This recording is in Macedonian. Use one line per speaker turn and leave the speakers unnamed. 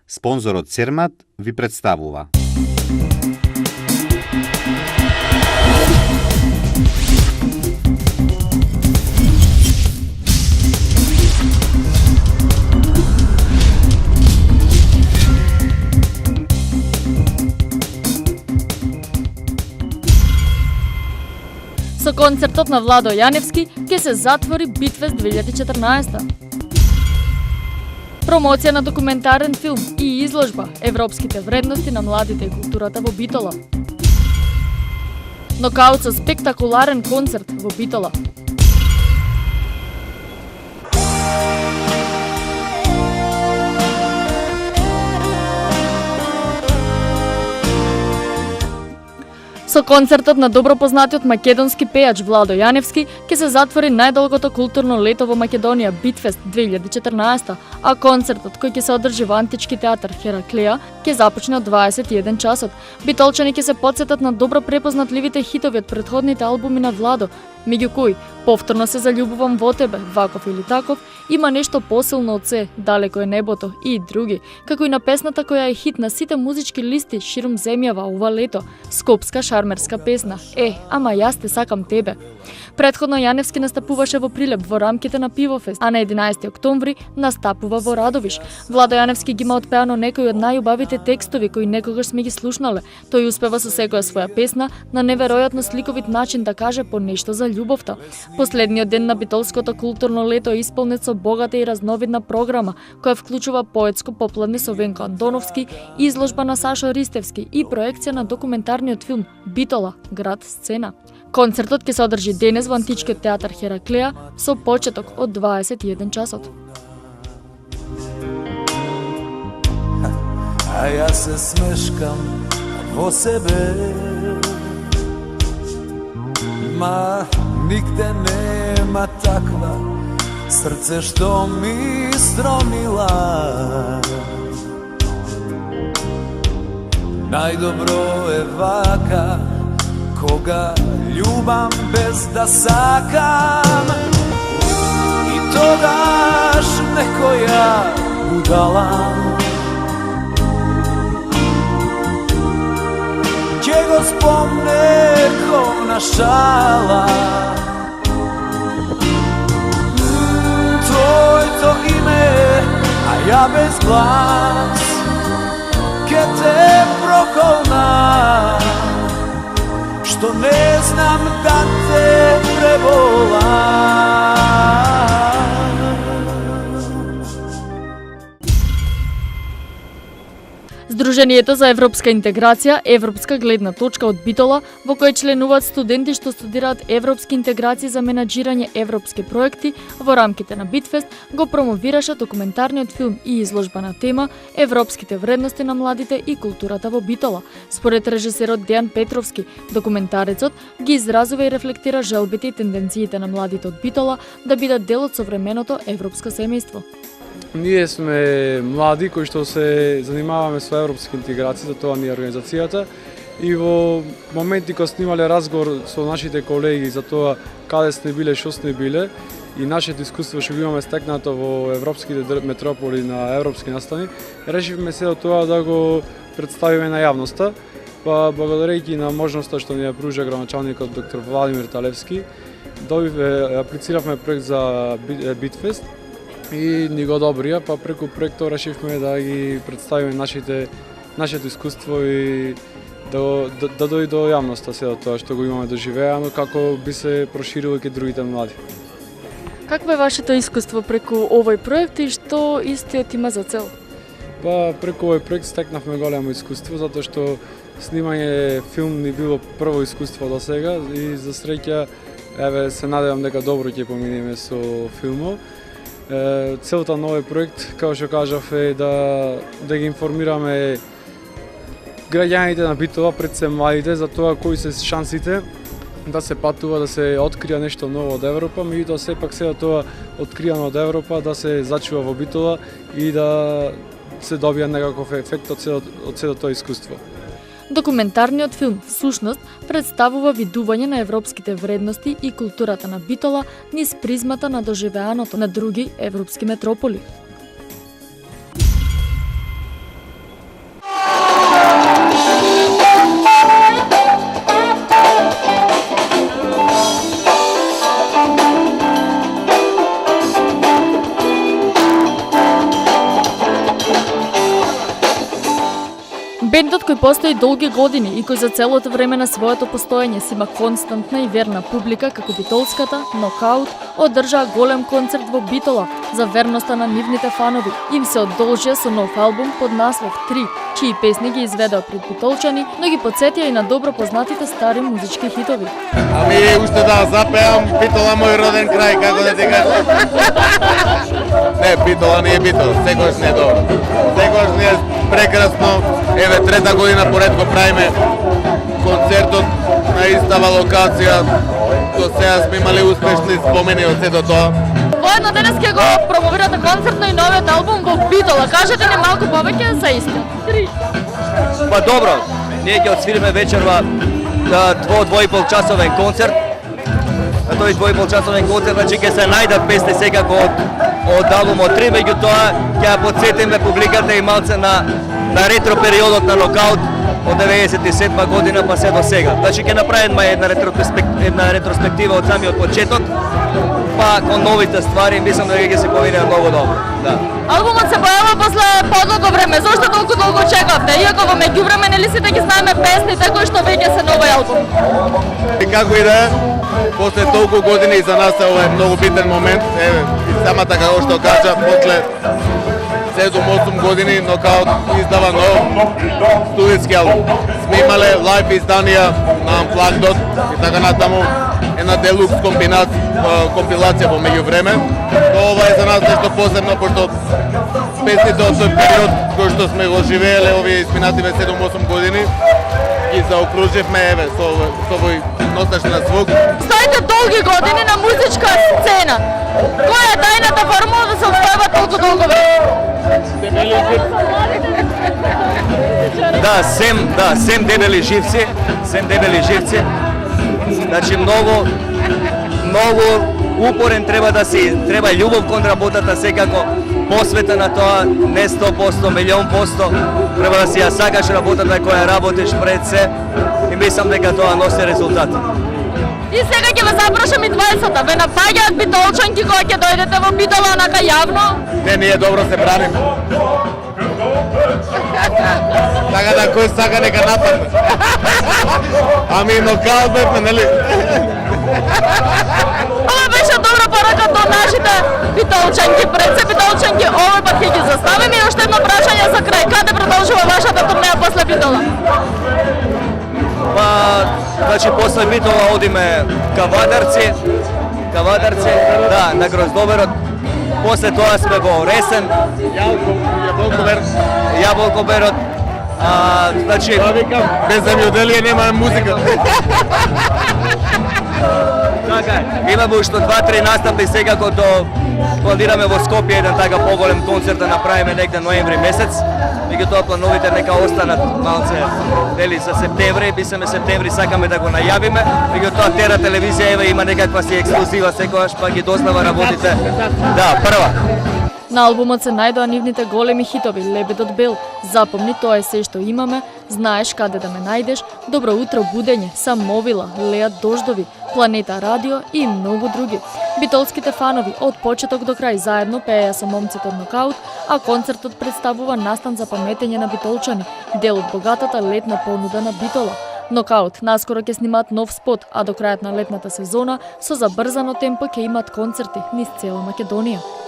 Спонзорот Цермат ви представува.
Со концертот на Владо Јаневски ќе се затвори Битфест 2014. Промоција на документарен филм и изложба Европските вредности на младите и културата во Битола. Нокаут со спектакуларен концерт во Битола. Со концертот на добро познатиот македонски пејач Владо Јаневски ќе се затвори најдолгото културно лето во Македонија Битфест 2014, а концертот кој ќе се одржи во Антички театар Хераклеја ќе започне од 21 часот. Битолчани ќе се потсетат на добро препознатливите хитови од претходните албуми на Владо, меѓу кои Повторно се заљубувам во тебе, ваков или таков, Има нешто посилно од се, Далеко е небото и други, како и на песната која е хит на сите музички листи ширум земјава ова лето, скопска шармерска песна Ама јас те сакам тебе. Претходно Јаневски настапуваше во Прилеп во рамките на Пивофест, а на 11 октомври настапува во Радовиш. Владо Јаневски ги има отпеано некои од најубавите текстови кои некогаш сме ги слушнале. Тој успева со секоја своја песна на неверојатно сликовит начин да каже по нешто за љубовта. Последниот ден на битолското културно лето е исполнет со богата и разновидна програма, која вклучува поетско попладне со Венко Антоновски, изложба на Сашо Ристевски и проекција на документарниот филм Битола, град сцена. Концертот ќе се одржи денес во Античкиот театар Хераклеја со почеток од 21 часот.
А јас се смешкам во себе, ма нигде нема таква срце што ми стромила. Најдобро е вака, кога љубам без да сакам, и тогаш некоја будала ќе го спомне ко на шала твоето име, а ја без глас ке те проколна, што не знам да те преболам.
Сдруженијето за европска интеграција, Европска гледна точка од Битола, во кој членуваат студенти што студираат европски интеграции за менаџирање европски проекти во рамките на Битфест, го промовираше документарниот филм и изложба на тема Европските вредности на младите и културата во Битола. Според режисерот Дејан Петровски, документарецот ги изразува и рефлектира желбите и тенденциите на младите од Битола да бидат дел од современото европско семејство.
Ние сме млади кои што се занимаваме со европски интеграции, за тоа ни е организацијата, и во моменти кога снимале разговор со нашите колеги за тоа каде сме биле, што сме биле, и нашето искуство што го имаме стекнато во европските метрополи на европски настани, решивме се од тоа да го представиме на јавноста, па благодарејќи на можноста што ни ја пружа градоначалникот доктор Владимир Талевски, аплициравме проект за Битфест и ни го одобрија, па преку проектот решивме да ги представиме нашето искуство и да дојде до јавноста се од тоа што го имаме доживеано, како би се проширило и другите млади.
Какво е вашето искуство преку овој проект и што истиот има за цел?
Па преку овој проект стекнавме големо искуство, затоа што снимање филм ни било прво искуство до сега и за среќа се надевам дека добро ќе поминеме со филмот. Целта на овој проект, како што кажав, е да ги информираме граѓаните на Битола, пред се младите, за тоа кои се шансите да се патува, да се открија нешто ново од Европа, меѓутоа сепак се тоа откријано од Европа да се зачува во Битола и да се добија некаков ефект од целото тоа искуство.
Документарниот филм, всушност, представува видување на европските вредности и културата на Битола низ призмата на доживеаното на други европски метрополи. Бендот кој постои долги години и кој за целото време на своето постоење си има константна и верна публика како битолската, Нокаут, одржаа голем концерт во Битола за верноста на нивните фанови. Им се одолжија со нов албум под наслов 3, чии песни ги изведеа пред битолчани, но ги подсетија и на добро познатите стари музички хитови.
Ами уште да запеам Битола мој роден крај, како да ти кажам. Не, Битола не е Битола, секогаш не е добро. Секогаш не е прекрасно. Еве трета година поред го правиме концертот на истава локација. До сега сме имали успешни спомени од сето тоа.
Воедно денес ќе го промовирате концертно и новиот албум во Битола. Кажете ни малку повеќе за истиот. 3.
Па добро, ние ќе отсвириме вечерва двој и пол часовен концерт. На тој 2,5 часовен концерт, значи ќе се најдат песни секако од албумот 3, меѓутоа ќе ја подсетиме публиката и малце на ретро периодот на Нокаут од 97 година па се до сега. Значи ќе направиме една ретроспектива од самиот почеток, па кон новите ствари, мислам дека ќе се повинеа многу добро. Да.
Албумот се појава после подлого време. Зошто толку долго чекавте? Иако во меѓувреме нели сите ги знаеме песните кои што веќе се новој албум.
И како и да е, после толку години за нас ова е многу битен момент. Еве, и самата како што кажа, после 7-8 години Нокаут издава нов студиски албум. Сме имале лайв изданија на Unplugged и така натаму една делукс компилација во меѓувреме. Ова е за нас нешто посебно, пошто песните од тој период кој што сме го живееле овие изминативе 7-8 години ги заокруживме еве со овој носач на звук.
Стоите долги години на музичка сцена. Која е тајната формула да се оставува толку долго време?
Да, сем дебели живци, Значи многу упорен треба да си, треба љубов кон работата секако, посвета на тоа, не 100%, милион %, треба да си ја сакаш работата која работиш пред се и мислам дека тоа носи резултат.
И сега ќе ве запрашам и двајцата. Ве напаѓаат битолчанки кога ќе дојдете во Битола онака јавно?
Не, ние добро се браниме. Така да кој сака нека нападне. Ами Нокаут бевме, нели?
Ова беше добра порака до нашите битолчанки. Пред се битолчанки, овој пат ќе ги заставиме и уште едно прашање за крај. Каде продолжува вашата турнеја после Битола?
Па, значи после Битола одиме ка Вадарци, да, на Гроздоберот. После тоа сме во Ресен, Јаболкоберот. Значи,
Без земјоделие нема музика.
така, имаме уште 2-3 настапи секако планираме во Скопје еден така поголем концерт да направиме негде ноември месец. Меѓутоа плановите нека останат малце дели за септември, писаме септември, сакаме да го најавиме. Меѓутоа Тера телевизија еве има некаква си ексклузива секогаш па ги дознава работите. Да, прва.
На албумот се најдоа нивните големи хитови Лебедот бел, Запомни тоа е се што имаме, Знаеш каде да ме најдеш, Добро утро будење, Самовила, Леат дождови, Планета радио и многу други. Битолските фанови од почеток до крај заедно пееја со момците од Нокаут, а концертот представува настан за паметење на битолчани, дел од богатата летна понуда на Битола. Нокаут наскоро ќе снимаат нов спот, а до крајот на летната сезона со забрзано темпо ќе имаат концерти низ цела Македонија.